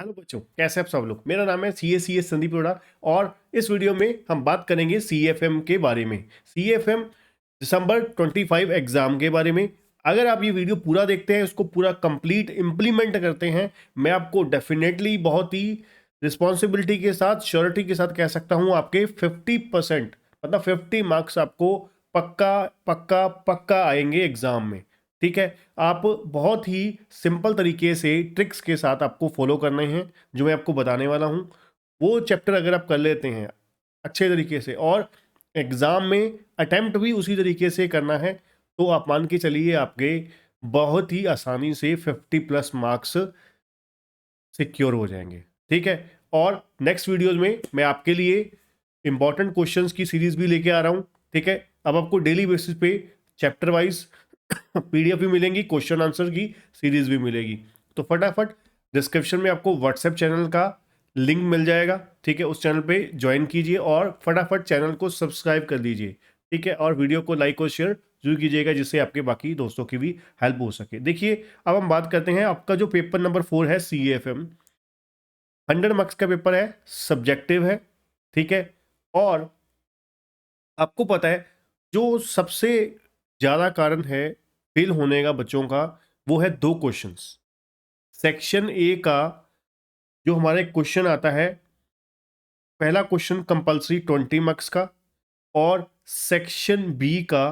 Hello बच्चों, कैसे आप सब लोग। मेरा नाम है सी एस संदीप अरोड़ा और इस वीडियो में हम बात करेंगे CFM के बारे में। CFM दिसंबर 25 एग्जाम के बारे में। अगर आप ये वीडियो पूरा देखते हैं, उसको पूरा कंप्लीट इम्प्लीमेंट करते हैं, मैं आपको डेफिनेटली बहुत ही रिस्पॉन्सिबिलिटी के साथ, श्योरिटी के साथ कह सकता हूं आपके 50% मतलब 50 मार्क्स आपको पक्का पक्का पक्का आएंगे एग्जाम में। ठीक है, आप बहुत ही सिंपल तरीके से ट्रिक्स के साथ आपको फॉलो करने हैं जो मैं आपको बताने वाला हूं। वो चैप्टर अगर आप कर लेते हैं अच्छे तरीके से और एग्जाम में अटेम्प्ट भी उसी तरीके से करना है, तो आप मान के चलिए आपके बहुत ही आसानी से 50+ मार्क्स सिक्योर हो जाएंगे। ठीक है, और नेक्स्ट वीडियोस में मैं आपके लिए इंपॉर्टेंट क्वेश्चंस की सीरीज भी लेके आ रहा हूं। ठीक है, अब आपको डेली बेसिस पे चैप्टर वाइज PDF भी मिलेंगी, क्वेश्चन आंसर की सीरीज भी मिलेगी। तो फटाफट डिस्क्रिप्शन में आपको व्हाट्सएप चैनल का लिंक मिल जाएगा। ठीक है, उस चैनल पे ज्वाइन कीजिए और फटाफट चैनल को सब्सक्राइब कर दीजिए। ठीक है, और वीडियो को लाइक और शेयर जरूर कीजिएगा जिससे आपके बाकी दोस्तों की भी हेल्प हो सके। देखिए, अब हम बात करते हैं आपका जो पेपर नंबर 4 है CFM, 100 मार्क्स का पेपर है, सब्जेक्टिव है। ठीक है, और आपको पता है जो सबसे ज्यादा कारण है फेल होने का बच्चों का, वो है 2 क्वेश्चंस। सेक्शन ए का जो हमारे क्वेश्चन आता है, पहला क्वेश्चन कंपलसरी 20 मार्क्स का, और सेक्शन बी का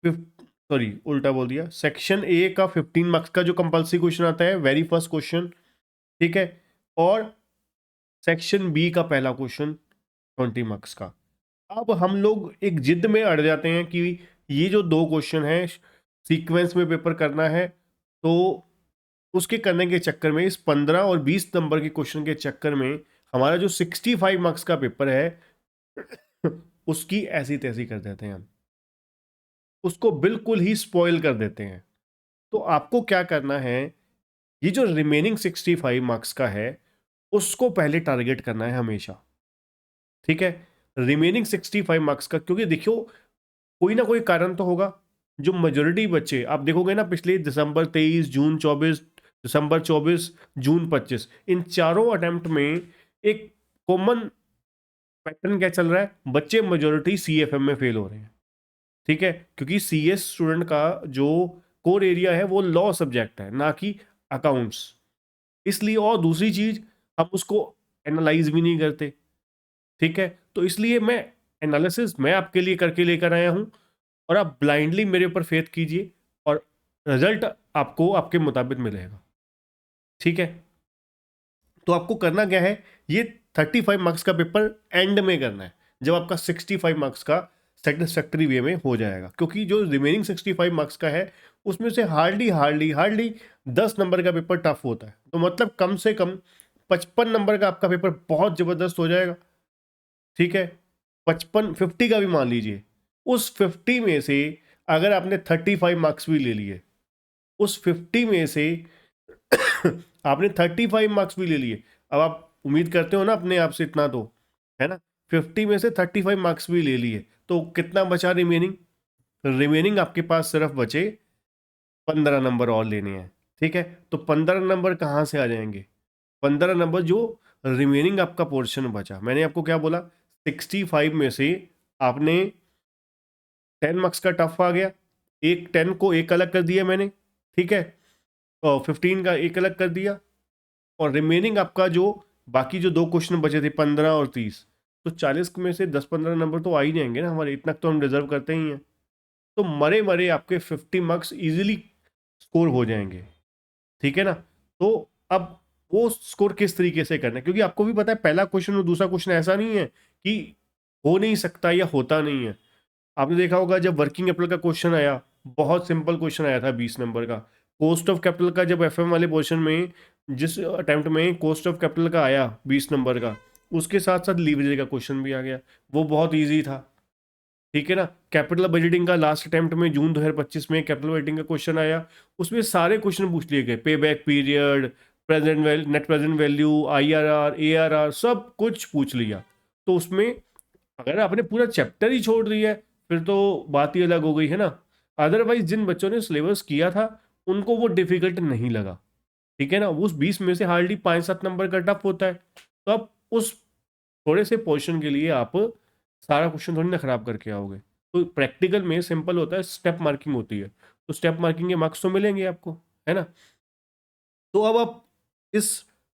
सॉरी उल्टा बोल दिया, सेक्शन ए का 15 मार्क्स का जो कंपलसरी क्वेश्चन आता है, वेरी फर्स्ट क्वेश्चन। ठीक है, और सेक्शन बी का पहला क्वेश्चन 20 मार्क्स का। अब हम लोग एक जिद में अड़ जाते हैं कि ये जो 2 क्वेश्चन हैं सीक्वेंस में पेपर करना है, तो उसके करने के चक्कर में, इस 15 और 20 नंबर के क्वेश्चन के चक्कर में हमारा जो 65 मार्क्स का पेपर है उसकी ऐसी तैसी कर देते हैं हम, उसको बिल्कुल ही स्पॉइल कर देते हैं। तो आपको क्या करना है, ये जो रिमेनिंग 65 मार्क्स का है उसको पहले टारगेट करना है हमेशा। ठीक है, रिमेनिंग 65 मार्क्स का, क्योंकि देखियो कोई ना कोई कारण तो होगा। जो मेजोरिटी बच्चे आप देखोगे ना, पिछले दिसंबर 23, जून 24, दिसंबर 24, जून 25, इन चारों अटेम्प्ट में एक कॉमन पैटर्न क्या चल रहा है, बच्चे मेजोरिटी CFM में फेल हो रहे हैं। ठीक है, क्योंकि CS स्टूडेंट का जो कोर एरिया है वो लॉ सब्जेक्ट है, ना कि अकाउंट्स। इसलिए, और दूसरी चीज, हम उसको एनालाइज भी नहीं करते। ठीक है, तो इसलिए मैं एनालिसिस मैं आपके लिए करके लेकर आया हूं, और आप ब्लाइंडली मेरे ऊपर फेथ कीजिए और रिजल्ट आपको आपके मुताबिक मिलेगा। ठीक है, तो आपको करना क्या है, ये 35 मार्क्स का पेपर एंड में करना है, जब आपका 65 मार्क्स का सेटिस्फैक्टरी वे में हो जाएगा। क्योंकि जो रिमेनिंग 65 मार्क्स का है उसमें से हार्डली हार्डली हार्डली 10 नंबर का पेपर टफ होता है, तो मतलब कम से कम 55 नंबर का आपका पेपर बहुत जबरदस्त हो जाएगा। ठीक है, 50 का भी मान लीजिए, उस 50 में से अगर आपने 35 मार्क्स भी ले लिए, उस 50 में से आपने 35 मार्क्स भी ले लिए, अब आप उम्मीद करते हो ना अपने आप से इतना, तो है ना, 50 में से 35 मार्क्स भी ले लिए, तो कितना बचा रिमेनिंग? रिमेनिंग आपके पास सिर्फ बचे 15 नंबर और लेने हैं। ठीक है, तो 15 नंबर कहाँ से आ जाएंगे? 15 नंबर जो रिमेनिंग आपका पोर्शन बचा, मैंने आपको क्या बोला, 65 में से आपने 10 मार्क्स का टफ आ गया, एक 10 को एक अलग कर दिया मैंने। ठीक है, और 15 का एक अलग कर दिया, और रिमेनिंग आपका जो बाकी जो 2 क्वेश्चन बचे थे 15 और 30, तो 40 में से 10-15 नंबर तो आ ही जाएंगे ना हमारे, इतना तो हम डिजर्व करते ही हैं। तो मरे मरे आपके 50 मार्क्स इजीली स्कोर हो जाएंगे। ठीक है ना, तो अब वो स्कोर किस तरीके से करना है, क्योंकि आपको भी पता है पहला क्वेश्चन और दूसरा क्वेश्चन ऐसा नहीं है कि हो नहीं सकता या होता नहीं है। आपने देखा होगा जब वर्किंग कैपिटल का क्वेश्चन आया, बहुत सिंपल क्वेश्चन आया था 20 नंबर का। कॉस्ट ऑफ कैपिटल का जब FM वाले पोर्शन में, जिस अटेम्प्ट में कॉस्ट ऑफ कैपिटल का आया 20 नंबर का, उसके साथ साथ लीवरेज का क्वेश्चन भी आ गया, वो बहुत ईजी था। ठीक है ना, कैपिटल बजटिंग का लास्ट अटेम्प्ट में जून 2025 में कैपिटल बजटिंग का क्वेश्चन आया, उसमें सारे क्वेश्चन पूछ लिए गए, पे back period, present net present value, IRR, ARR, सब कुछ पूछ लिया। तो उसमें अगर आपने पूरा चैप्टर ही छोड़ दिया है फिर तो बात ही अलग हो गई है ना। अदरवाइज जिन बच्चों ने सिलेबस किया था उनको वो डिफिकल्ट नहीं लगा। ठीक है ना, उस 20 में से हार्डली 5-7 नंबर का टफ होता है। तो आप उस थोड़े से पोर्शन के लिए आप सारा क्वेश्चन थोड़ी ना खराब करके आओगे। तो प्रैक्टिकल में सिंपल होता है, स्टेप मार्किंग होती है, तो स्टेप मार्किंग के मार्क्स तो मिलेंगे आपको, है ना। तो अब आप इस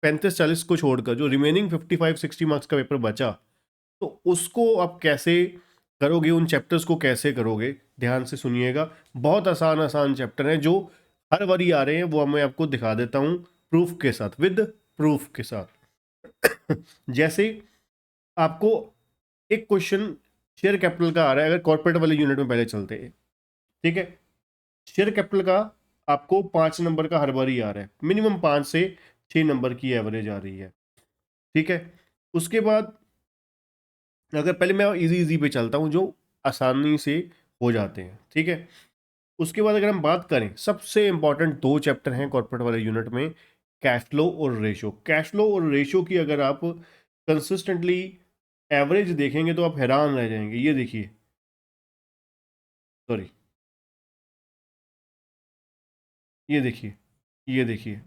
35-40 को छोड़कर जो रिमेनिंग 55-60 मार्क्स का पेपर बचा, तो उसको आप कैसे करोगे, उन चैप्टर्स को कैसे करोगे, ध्यान से सुनिएगा। बहुत आसान आसान चैप्टर हैं जो हर बारी आ रहे हैं, वो मैं आपको दिखा देता हूँ प्रूफ के साथ, विद प्रूफ के साथ। जैसे आपको एक क्वेश्चन शेयर कैपिटल का आ रहा है, अगर कॉर्पोरेट वाले यूनिट में पहले चलते हैं, ठीक है। शेयर कैपिटल का आपको 5 नंबर का हर बारी आ रहा है, मिनिमम 5 से 6 नंबर की एवरेज आ रही है, ठीक है। उसके बाद अगर पहले मैं इजी इजी पे चलता हूँ जो आसानी से हो जाते हैं, ठीक है। उसके बाद अगर हम बात करें, सबसे इंपॉर्टेंट 2 चैप्टर हैं कॉर्पोरेट वाले यूनिट में, कैश फ्लो और रेशो। कैश फ्लो और रेशो की अगर आप कंसिस्टेंटली एवरेज देखेंगे तो आप हैरान रह जाएंगे। ये देखिए, सॉरी, ये देखिए, ये देखिए,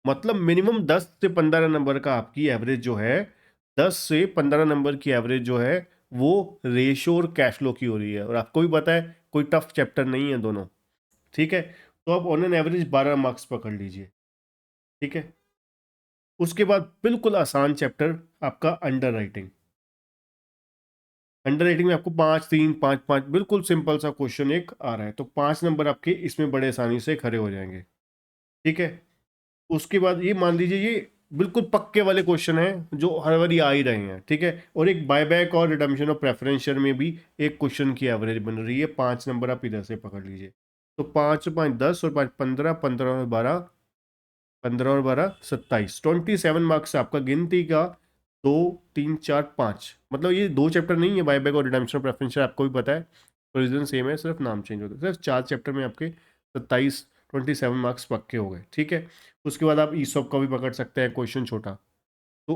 मतलब मिनिमम 10 से 15 नंबर का आपकी एवरेज जो है, 10 से 15 नंबर की एवरेज जो है वो रेशो और कैश फ्लो की हो रही है। और आपको भी पता है कोई टफ चैप्टर नहीं है दोनों, ठीक है। तो आप ऑन एन एवरेज 12 मार्क्स पकड़ लीजिए, ठीक है। उसके बाद बिल्कुल आसान चैप्टर आपका अंडर राइटिंग। अंडर राइटिंग में आपको 5-3 5-5 बिल्कुल सिंपल सा क्वेश्चन एक आ रहा है, तो 5 नंबर आपके इसमें बड़े आसानी से खड़े हो जाएंगे, ठीक है। उसके बाद ये मान लीजिए ये बिल्कुल पक्के वाले क्वेश्चन हैं जो हर बार आ ही रहे हैं, ठीक है। और एक बायबैक और रिडम्पशन ऑफ प्रेफरेंस शेयर में भी एक क्वेश्चन की एवरेज बन रही है, 5 नंबर आप इधर से पकड़ लीजिए। तो 5-5 10 और 5 15, 15 और 12 27 मार्क्स आपका गिनती का 2 3 4 5, मतलब ये 2 चैप्टर नहीं है, बायबैक और रिडम्पशन ऑफ प्रेफरेंस शेयर आपको भी पता है, रीजन सेम है, सिर्फ नाम चेंज होता है। सिर्फ 4 चैप्टर में आपके 27 मार्क्स पक्के हो गए, ठीक है। उसके बाद आप ईसॉप का भी पकड़ सकते हैं, क्वेश्चन छोटा, तो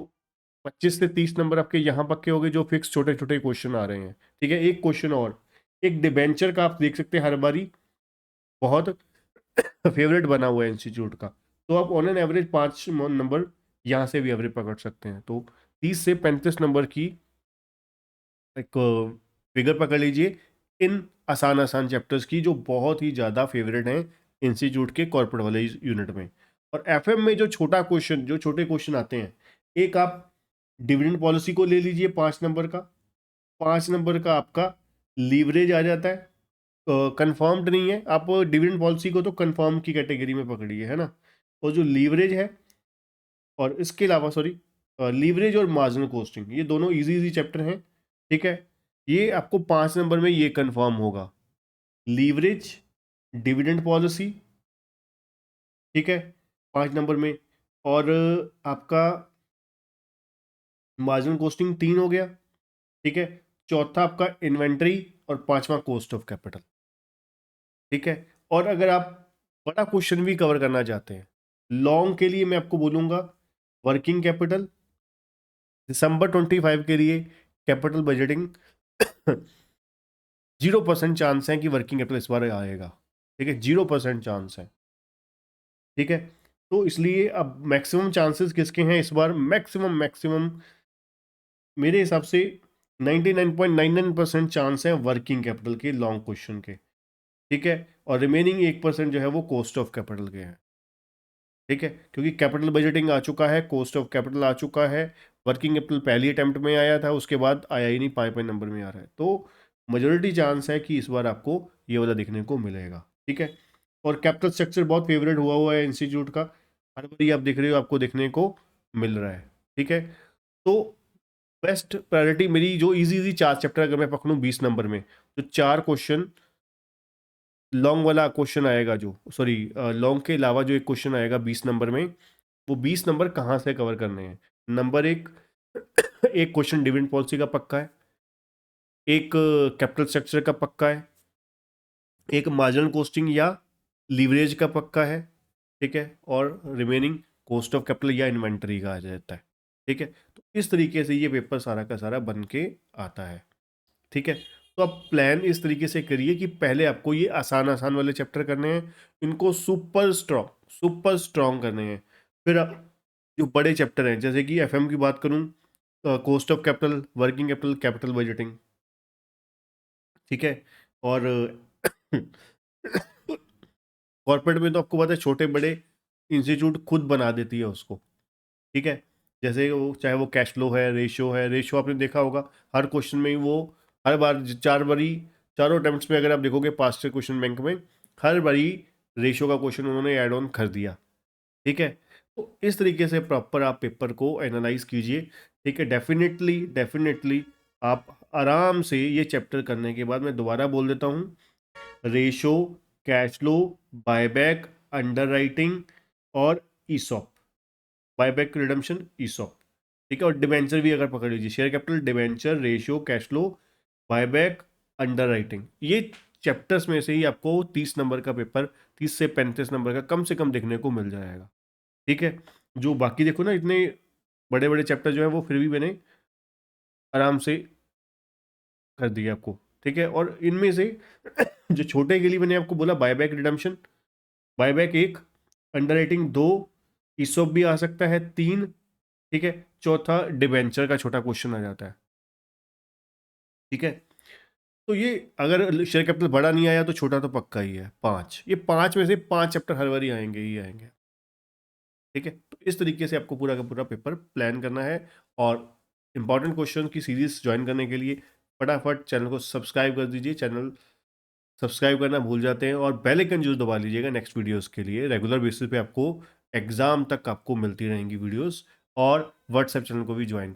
25 से 30 नंबर आपके यहाँ पक्के हो गए जो फिक्स छोटे छोटे क्वेश्चन आ रहे हैं, ठीक है। एक क्वेश्चन और, एक डिबेंचर का आप देख सकते हैं हर बारी बहुत फेवरेट बना हुआ है इंस्टीट्यूट का, तो आप ऑन एन एवरेज 5 नंबर यहाँ से भी एवरेज पकड़ सकते हैं। तो 30 से 35 नंबर की एक फिगर पकड़ लीजिए इन आसान आसान चैप्टर्स की, जो बहुत ही ज़्यादा फेवरेट हैं इंस्टीट्यूट के कॉर्पोरेट वाले यूनिट में। और एफएम में जो छोटा क्वेश्चन, जो छोटे क्वेश्चन आते हैं, एक आप डिविडेंड पॉलिसी को ले लीजिए 5 नंबर का, 5 नंबर का आपका लीवरेज आ जाता है, कंफर्म्ड नहीं है, आप डिविडेंड पॉलिसी को तो कंफर्म की कैटेगरी में पकड़िए, है ना। और जो लीवरेज है, और इसके अलावा सॉरी, लीवरेज और मार्जिनल कॉस्टिंग, ये दोनों इजी इजी चैप्टर हैं, ठीक है। ये आपको 5 नंबर में ये कंफर्म होगा, लीवरेज, डिविडेंड पॉलिसी, ठीक है, 5 नंबर में। और आपका मार्जिनल कॉस्टिंग 3 हो गया, ठीक है। चौथा आपका इन्वेंट्री, और 5वां कॉस्ट ऑफ कैपिटल, ठीक है। और अगर आप बड़ा क्वेश्चन भी कवर करना चाहते हैं लॉन्ग के लिए, मैं आपको बोलूंगा वर्किंग कैपिटल, दिसंबर 25 के लिए कैपिटल बजटिंग 0% चांस है कि वर्किंग कैपिटल इस बार आएगा, ठीक है, 0% चांस है, ठीक है। तो इसलिए अब मैक्सिमम चांसेस किसके हैं इस बार, मैक्सिमम मैक्सिमम मेरे हिसाब से 99.99% चांस है वर्किंग कैपिटल के लॉन्ग क्वेश्चन के, ठीक है। और रिमेनिंग 1% जो है वो कॉस्ट ऑफ कैपिटल के हैं, ठीक है। क्योंकि कैपिटल बजटिंग आ चुका है, कॉस्ट ऑफ कैपिटल आ चुका है, वर्किंग कैपिटल पहली अटेम्प्ट में आया था, उसके बाद आया ही नहीं, 5 नंबर में आ रहा है। तो मेजोरिटी चांस है कि इस बार आपको ये वाला देखने को मिलेगा, ठीक है। और कैपिटल स्ट्रक्चर बहुत फेवरेट हुआ हुआ है इंस्टीट्यूट का, हर बार आप देख रहे हो आपको देखने को मिल रहा है, ठीक है। तो बेस्ट प्रायोरिटी मेरी, जो इजी इजी 4 चैप्टर अगर मैं पकड़ूं 20 नंबर में, तो 4 क्वेश्चन लॉन्ग वाला क्वेश्चन आएगा, जो सॉरी लॉन्ग के अलावा जो एक क्वेश्चन आएगा 20 नंबर में, वो 20 नंबर कहाँ से कवर करने हैं। नंबर एक, एक क्वेश्चन डिविडेंड पॉलिसी का पक्का है, एक कैपिटल स्ट्रक्चर का पक्का है, एक मार्जिनल कॉस्टिंग या लीवरेज का पक्का है, ठीक है। और रिमेनिंग कॉस्ट ऑफ कैपिटल या इन्वेंटरी का आ जाता है, ठीक है। तो इस तरीके से ये पेपर सारा का सारा बन के आता है, ठीक है। तो आप प्लान इस तरीके से करिए कि पहले आपको ये आसान आसान वाले चैप्टर करने हैं, इनको सुपर स्ट्रॉन्ग सुपर स्ट्रॉन्ग करने हैं। फिर जो बड़े चैप्टर हैं, जैसे कि एफएम की बात करूं, cost of capital, working capital, capital budgeting, ठीक है। और कॉर्पोरेट में तो आपको पता है छोटे बड़े इंस्टीट्यूट खुद बना देती है उसको, ठीक है। जैसे वो चाहे वो कैश फ्लो है, रेशियो आपने देखा होगा, हर क्वेश्चन में ही वो हर बार चार बारी, चारों अटेम्प्ट्स में अगर आप देखोगे पास्ट क्वेश्चन बैंक में, हर बारी रेशियो का क्वेश्चन उन्होंने ऐड ऑन कर दिया, ठीक है। तो इस तरीके से प्रॉपर आप पेपर को एनालाइज कीजिए, ठीक है। डेफिनेटली डेफिनेटली आप आराम से ये चैप्टर करने के बाद, मैं दोबारा बोल देता हूँ, ratio, cash flow, buyback, underwriting और ईसॉप, बायबैक, रिडम्पशन, ईसॉप, ठीक है। और डिबेंचर भी अगर पकड़ लीजिए, share capital, debenture, ratio, cash flow, buyback, underwriting, ये चैप्टर्स में से ही आपको 30 नंबर का पेपर, 30 से 35 नंबर का कम से कम देखने को मिल जाएगा, ठीक है। जो बाकी देखो ना, इतने बड़े बड़े चैप्टर जो है वो फिर भी मैंने आराम से कर दिए आपको, ठीक है। और इनमें से जो छोटे के लिए मैंने आपको बोला, buyback, redemption, buyback 1, underwriting 2, ESOP भी आ सकता है 3, ठीक है। चौथा डिबेंचर का छोटा क्वेश्चन आ जाता है, ठीक है। तो ये अगर शेयर कैपिटल बड़ा नहीं आया तो छोटा तो पक्का ही है 5, ये 5 में से 5 चैप्टर हर बार ही आएंगे ही आएंगे, ठीक है। तो इस तरीके से आपको पूरा का पूरा पेपर प्लान करना है। और इंपॉर्टेंट क्वेश्चन की सीरीज ज्वाइन करने के लिए फटाफट चैनल को सब्सक्राइब कर दीजिए, चैनल सब्सक्राइब करना भूल जाते हैं, और बेल आइकन जरूर दबा लीजिएगा नेक्स्ट वीडियोस के लिए। रेगुलर बेसिस पे आपको एग्जाम तक आपको मिलती रहेंगी वीडियोस, और व्हाट्सएप चैनल को भी ज्वाइन